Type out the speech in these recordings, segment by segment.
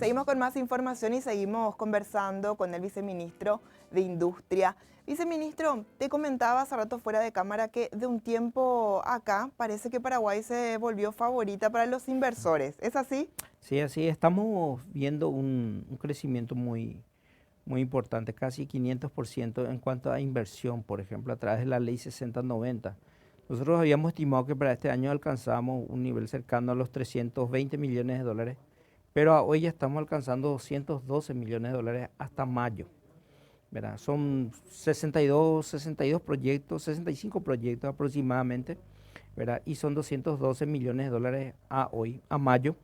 Seguimos con más información y seguimos conversando con el viceministro de Industria. Viceministro, te comentaba hace rato fuera de cámara que de un tiempo acá parece que Paraguay se volvió favorita para los inversores. ¿Es así? Sí, así estamos viendo un crecimiento muy importante, casi 500% en cuanto a inversión, por ejemplo, a través de la ley 6090. Nosotros habíamos estimado que para este año alcanzábamos un nivel cercano a los 320 millones de dólares, pero hoy ya estamos alcanzando 212 millones de dólares hasta mayo, ¿verdad? Son 62 proyectos, 65 proyectos aproximadamente, ¿verdad? Y son 212 millones de dólares a hoy, a mayo,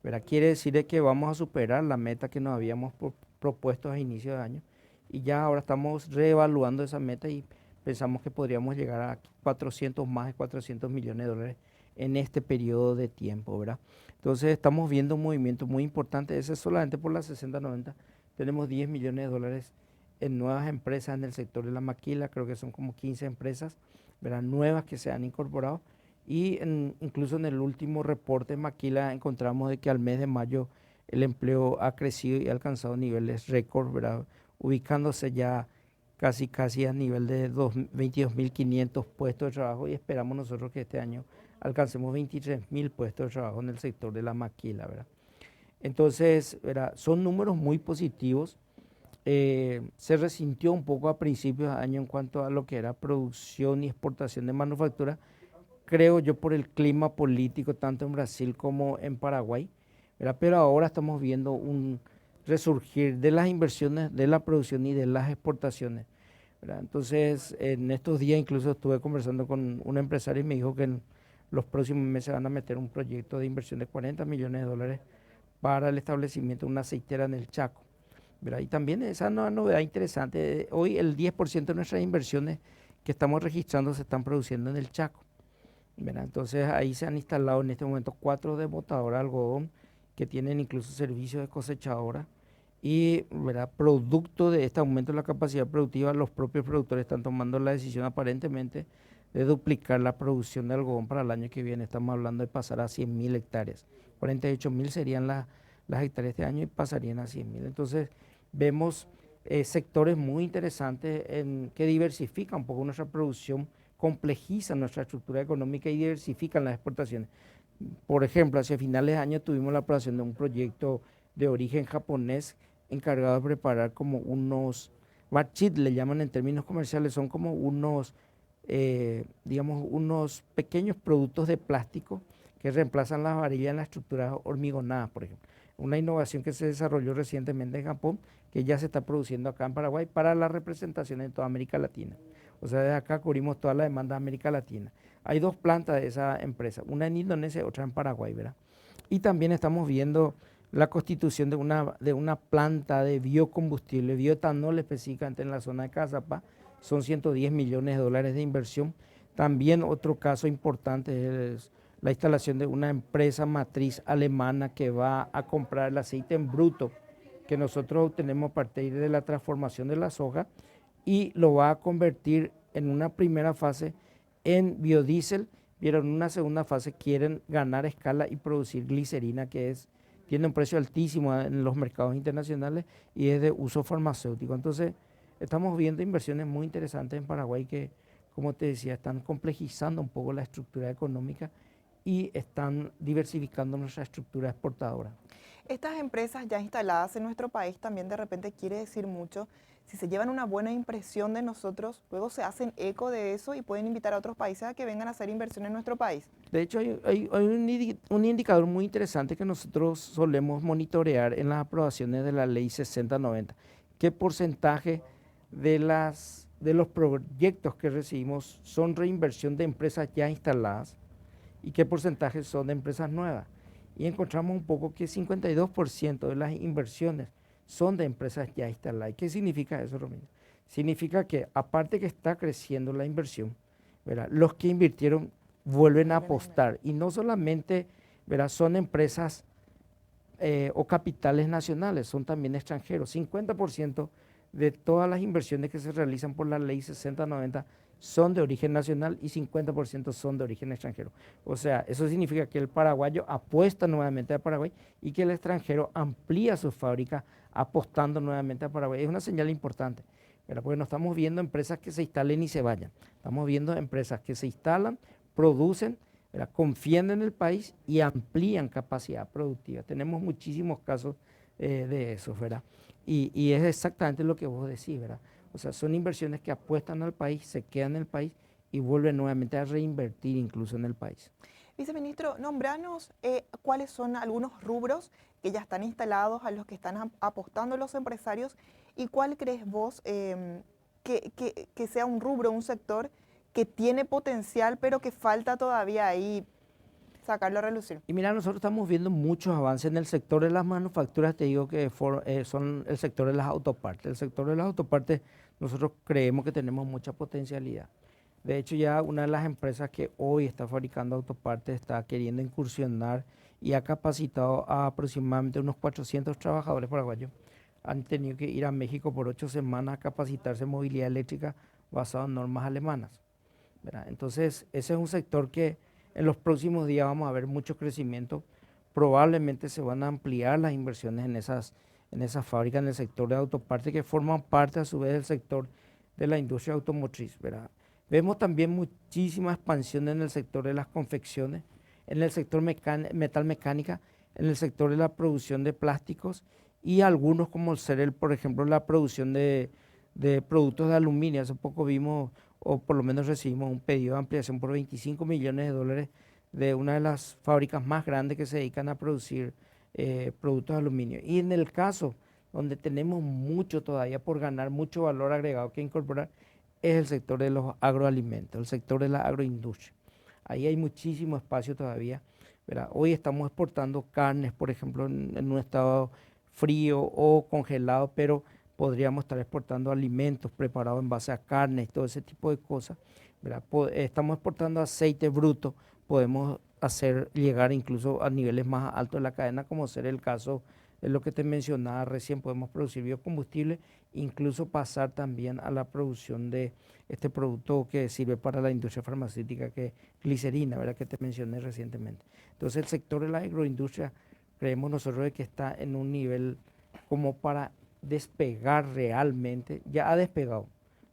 ¿verdad? Quiere decir de que vamos a superar la meta que nos habíamos propuesto a inicio de año y ya ahora estamos reevaluando esa meta y pensamos que podríamos llegar a 400, más de 400 millones de dólares en este periodo de tiempo, ¿verdad? Entonces estamos viendo un movimiento muy importante, ese es solamente por la 6090, tenemos 10 millones de dólares en nuevas empresas en el sector de la maquila, creo que son como 15 empresas, ¿verdad? Nuevas que se han incorporado y incluso en el último reporte Maquila encontramos de que al mes de mayo el empleo ha crecido y ha alcanzado niveles récord, ¿verdad? Ubicándose ya casi a nivel de 22.500 puestos de trabajo y esperamos nosotros que este año alcancemos 23.000 puestos de trabajo en el sector de la maquila, ¿verdad? Entonces, ¿verdad? Son números muy positivos. Se resintió un poco a principios de año en cuanto a lo que era producción y exportación de manufactura, creo yo, por el clima político tanto en Brasil como en Paraguay, ¿verdad? Pero ahora estamos viendo un resurgir de las inversiones, de la producción y de las exportaciones, ¿verdad? Entonces, en estos días incluso estuve conversando con un empresario y me dijo que en los próximos meses van a meter un proyecto de inversión de 40 millones de dólares para el establecimiento de una aceitera en el Chaco, ¿verdad? Y también esa novedad interesante, hoy el 10% de nuestras inversiones que estamos registrando se están produciendo en el Chaco, ¿verdad? Entonces ahí se han instalado en este momento 4 desmotadoras de algodón que tienen incluso servicios de cosechadora y, ¿verdad? Producto de este aumento de la capacidad productiva, los propios productores están tomando la decisión aparentemente de duplicar la producción de algodón para el año que viene. Estamos hablando de pasar a 100.000 hectáreas. 48.000 serían las hectáreas este año y pasarían a 100.000. Entonces vemos sectores muy interesantes que diversifican un poco nuestra producción, complejizan nuestra estructura económica y diversifican las exportaciones. Por ejemplo, hacia finales de año tuvimos la aprobación de un proyecto de origen japonés encargado de preparar como unos batchit, le llaman en términos comerciales, son como unos, digamos, unos pequeños productos de plástico que reemplazan las varillas en las estructuras hormigonadas, por ejemplo. Una innovación que se desarrolló recientemente en Japón, que ya se está produciendo acá en Paraguay para la representación en toda América Latina. O sea, desde acá cubrimos toda la demanda de América Latina. Hay 2 plantas de esa empresa, una en Indonesia y otra en Paraguay, ¿verdad? Y también estamos viendo la constitución de una planta de biocombustible, bioetanol específicamente en la zona de Cazapá. Son 110 millones de dólares de inversión. También otro caso importante es la instalación de una empresa matriz alemana que va a comprar el aceite en bruto que nosotros obtenemos a partir de la transformación de la soja y lo va a convertir en una primera fase en biodiesel, pero en una segunda fase quieren ganar escala y producir glicerina, tiene un precio altísimo en los mercados internacionales y es de uso farmacéutico. Entonces, estamos viendo inversiones muy interesantes en Paraguay que, como te decía, están complejizando un poco la estructura económica y están diversificando nuestra estructura exportadora. Estas empresas ya instaladas en nuestro país también de repente quiere decir mucho. Si se llevan una buena impresión de nosotros, luego se hacen eco de eso y pueden invitar a otros países a que vengan a hacer inversión en nuestro país. De hecho, hay un indicador muy interesante que nosotros solemos monitorear en las aprobaciones de la ley 6090. ¿Qué porcentaje de los proyectos que recibimos son reinversión de empresas ya instaladas y qué porcentaje son de empresas nuevas? Y encontramos un poco que 52% de las inversiones son de empresas ya instaladas. ¿Y qué significa eso, Romina? Significa que aparte que está creciendo la inversión, ¿verdad? Los que invirtieron vuelven a apostar y no solamente, ¿verdad? Son empresas o capitales nacionales, son también extranjeros. 50% de todas las inversiones que se realizan por la ley 6090 son de origen nacional y 50% son de origen extranjero. O sea, eso significa que el paraguayo apuesta nuevamente al Paraguay y que el extranjero amplía su fábrica apostando nuevamente al Paraguay. Es una señal importante, ¿verdad? Porque no estamos viendo empresas que se instalen y se vayan. Estamos viendo empresas que se instalan, producen, ¿verdad? Confían en el país y amplían capacidad productiva. Tenemos muchísimos casos de eso, ¿verdad? Y es exactamente lo que vos decís, ¿verdad? O sea, son inversiones que apuestan al país, se quedan en el país y vuelven nuevamente a reinvertir incluso en el país. Viceministro, nombranos cuáles son algunos rubros que ya están instalados, a los que están apostando los empresarios, y cuál crees vos que sea un rubro, un sector que tiene potencial, pero que falta todavía ahí sacarlo a relucir. Y mira, nosotros estamos viendo muchos avances en el sector de las manufacturas, te digo que son el sector de las autopartes. El sector de las autopartes, nosotros creemos que tenemos mucha potencialidad. De hecho, ya una de las empresas que hoy está fabricando autopartes está queriendo incursionar y ha capacitado a aproximadamente unos 400 trabajadores paraguayos. Han tenido que ir a México por 8 semanas a capacitarse en movilidad eléctrica basado en normas alemanas, ¿verdad? Entonces, ese es un sector que en los próximos días vamos a ver mucho crecimiento. Probablemente se van a ampliar las inversiones en esas fábricas en el sector de autopartes que forman parte a su vez del sector de la industria automotriz, ¿verdad? Vemos también muchísima expansión en el sector de las confecciones, en el sector metal mecánica, en el sector de la producción de plásticos y algunos como ser, por ejemplo, la producción de productos de aluminio. Hace poco vimos, o por lo menos recibimos un pedido de ampliación por 25 millones de dólares de una de las fábricas más grandes que se dedican a producir productos de aluminio. Y en el caso donde tenemos mucho todavía por ganar, mucho valor agregado que incorporar, es el sector de los agroalimentos, el sector de la agroindustria. Ahí hay muchísimo espacio todavía, ¿verdad? Hoy estamos exportando carnes, por ejemplo, en un estado frío o congelado, pero podríamos estar exportando alimentos preparados en base a carnes, todo ese tipo de cosas, ¿verdad? Estamos exportando aceite bruto, podemos hacer llegar incluso a niveles más altos de la cadena, como ser el caso de lo que te mencionaba recién, podemos producir biocombustible, incluso pasar también a la producción de este producto que sirve para la industria farmacéutica, que es glicerina, ¿verdad? Que te mencioné recientemente. Entonces el sector de la agroindustria creemos nosotros de que está en un nivel como para despegar realmente, ya ha despegado.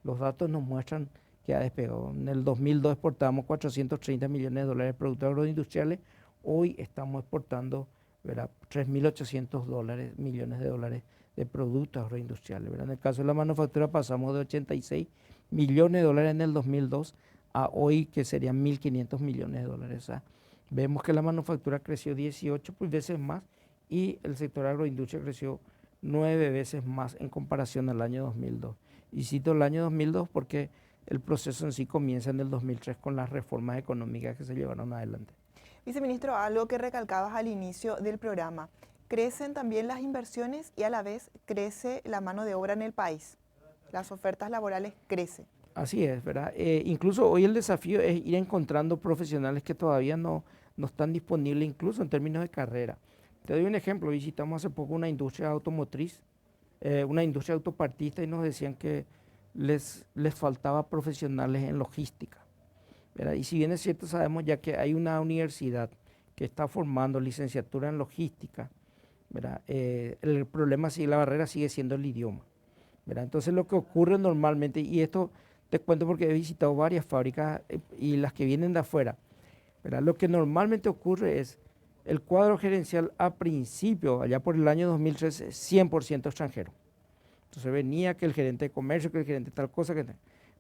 Los datos nos muestran que ha despegado. En el 2002 exportábamos 430 millones de dólares de productos agroindustriales, hoy estamos exportando, ¿verdad?, 3.800 millones de dólares de productos agroindustriales, ¿verdad? En el caso de la manufactura pasamos de 86 millones de dólares en el 2002 a hoy que serían 1.500 millones de dólares. O sea, vemos que la manufactura creció 18 veces más y el sector agroindustria creció 9 veces más en comparación al año 2002. Y cito el año 2002 porque el proceso en sí comienza en el 2003 con las reformas económicas que se llevaron adelante. Viceministro, algo que recalcabas al inicio del programa, crecen también las inversiones y a la vez crece la mano de obra en el país. Las ofertas laborales crecen. Así es, ¿verdad? Incluso hoy el desafío es ir encontrando profesionales que todavía no están disponibles, incluso en términos de carrera. Te doy un ejemplo, visitamos hace poco una industria automotriz, una industria autopartista y nos decían que les faltaba profesionales en logística, ¿verdad? Y si bien es cierto, sabemos ya que hay una universidad que está formando licenciatura en logística, ¿verdad? El problema, la barrera sigue siendo el idioma, ¿verdad? Entonces lo que ocurre normalmente, y esto te cuento porque he visitado varias fábricas y las que vienen de afuera, ¿verdad? Lo que normalmente ocurre es el cuadro gerencial a principio, allá por el año 2013, 100% extranjero. Entonces venía que el gerente de comercio, que el gerente de tal cosa,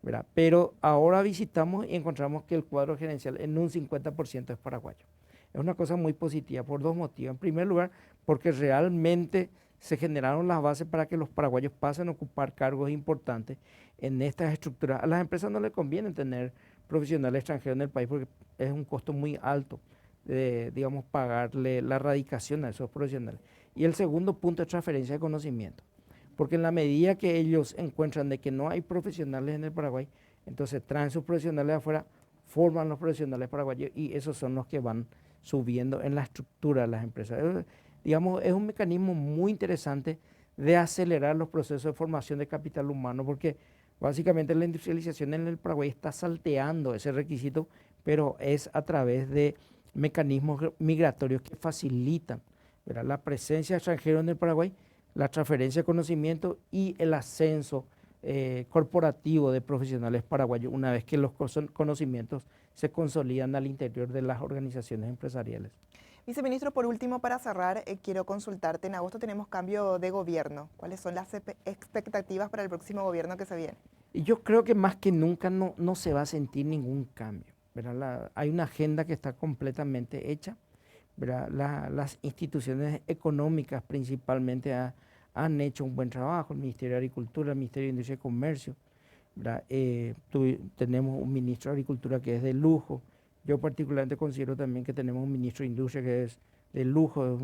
¿verdad? Pero ahora visitamos y encontramos que el cuadro gerencial en un 50% es paraguayo. Es una cosa muy positiva por dos motivos. En primer lugar, porque realmente se generaron las bases para que los paraguayos pasen a ocupar cargos importantes en estas estructuras. A las empresas no les conviene tener profesionales extranjeros en el país porque es un costo muy alto, digamos, pagarle la radicación a esos profesionales. Y el segundo punto es transferencia de conocimiento. Porque en la medida que ellos encuentran de que no hay profesionales en el Paraguay, entonces traen sus profesionales de afuera, forman los profesionales paraguayos y esos son los que van subiendo en la estructura de las empresas. Digamos, es un mecanismo muy interesante de acelerar los procesos de formación de capital humano porque Básicamente la industrialización en el Paraguay está salteando ese requisito, pero es a través de mecanismos migratorios que facilitan, ¿verdad?, la presencia de extranjeros en el Paraguay, la transferencia de conocimiento y el ascenso corporativo de profesionales paraguayos una vez que los conocimientos se consolidan al interior de las organizaciones empresariales. Viceministro, por último, para cerrar, quiero consultarte. En agosto tenemos cambio de gobierno. ¿Cuáles son las expectativas para el próximo gobierno que se viene? Y yo creo que más que nunca no se va a sentir ningún cambio, ¿verdad? Hay una agenda que está completamente hecha, ¿verdad? Las instituciones económicas principalmente han hecho un buen trabajo, el Ministerio de Agricultura, el Ministerio de Industria y Comercio, ¿verdad? Tenemos un ministro de Agricultura que es de lujo. Yo particularmente considero también que tenemos un ministro de Industria que es de lujo, es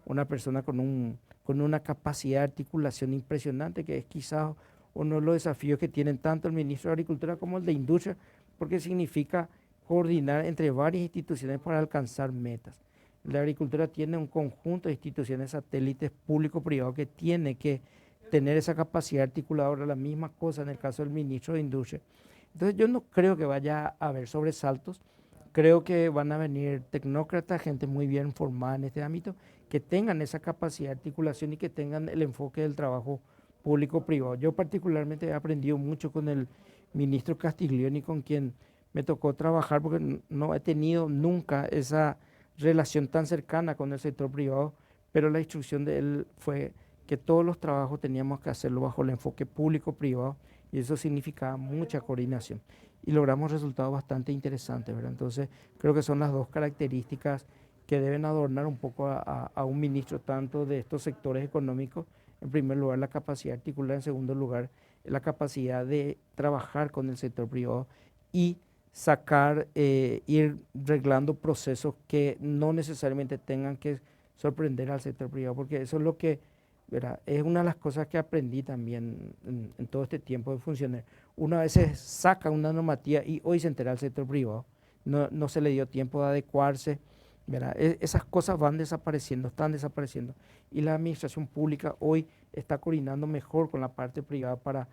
una persona con una capacidad de articulación impresionante, que es quizás uno de los desafíos que tienen tanto el ministro de Agricultura como el de Industria, porque significa coordinar entre varias instituciones para alcanzar metas. La agricultura tiene un conjunto de instituciones satélites público-privados que tiene que tener esa capacidad articuladora, la misma cosa en el caso del ministro de Industria. Entonces yo no creo que vaya a haber sobresaltos, creo que van a venir tecnócratas, gente muy bien formada en este ámbito, que tengan esa capacidad de articulación y que tengan el enfoque del trabajo público-privado. Yo particularmente he aprendido mucho con el ministro Castiglioni, con quien me tocó trabajar porque no he tenido nunca esa relación tan cercana con el sector privado, pero la instrucción de él fue que todos los trabajos teníamos que hacerlo bajo el enfoque público-privado y eso significaba mucha coordinación y logramos resultados bastante interesantes, ¿verdad? Entonces creo que son las dos características que deben adornar un poco a un ministro tanto de estos sectores económicos. En primer lugar, la capacidad articular; en segundo lugar, la capacidad de trabajar con el sector privado y ir reglando procesos que no necesariamente tengan que sorprender al sector privado, porque eso es lo que, ¿verdad?, es una de las cosas que aprendí también en todo este tiempo de funcionar. Una vez saca una normativa y hoy se entera el sector privado, no se le dio tiempo de adecuarse, ¿verdad? Esas cosas van desapareciendo, están desapareciendo, y la administración pública hoy está coordinando mejor con la parte privada para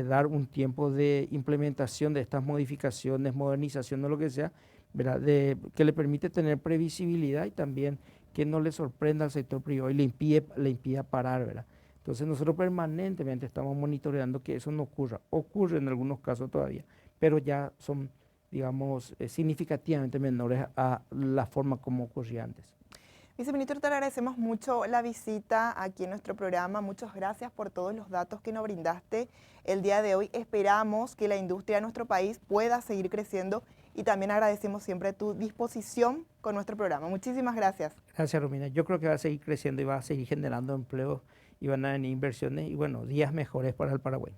dar un tiempo de implementación de estas modificaciones, modernización o lo que sea, ¿verdad?, que le permite tener previsibilidad y también que no le sorprenda al sector privado y le impida parar, ¿verdad? Entonces nosotros permanentemente estamos monitoreando que eso no ocurra. Ocurre en algunos casos todavía, pero ya son, digamos, significativamente menores a la forma como ocurría antes. Viceministro, te agradecemos mucho la visita aquí en nuestro programa. Muchas gracias por todos los datos que nos brindaste el día de hoy. Esperamos que la industria de nuestro país pueda seguir creciendo y también agradecemos siempre tu disposición con nuestro programa. Muchísimas gracias. Gracias, Romina. Yo creo que va a seguir creciendo y va a seguir generando empleo y van a venir inversiones y, bueno, días mejores para el Paraguay.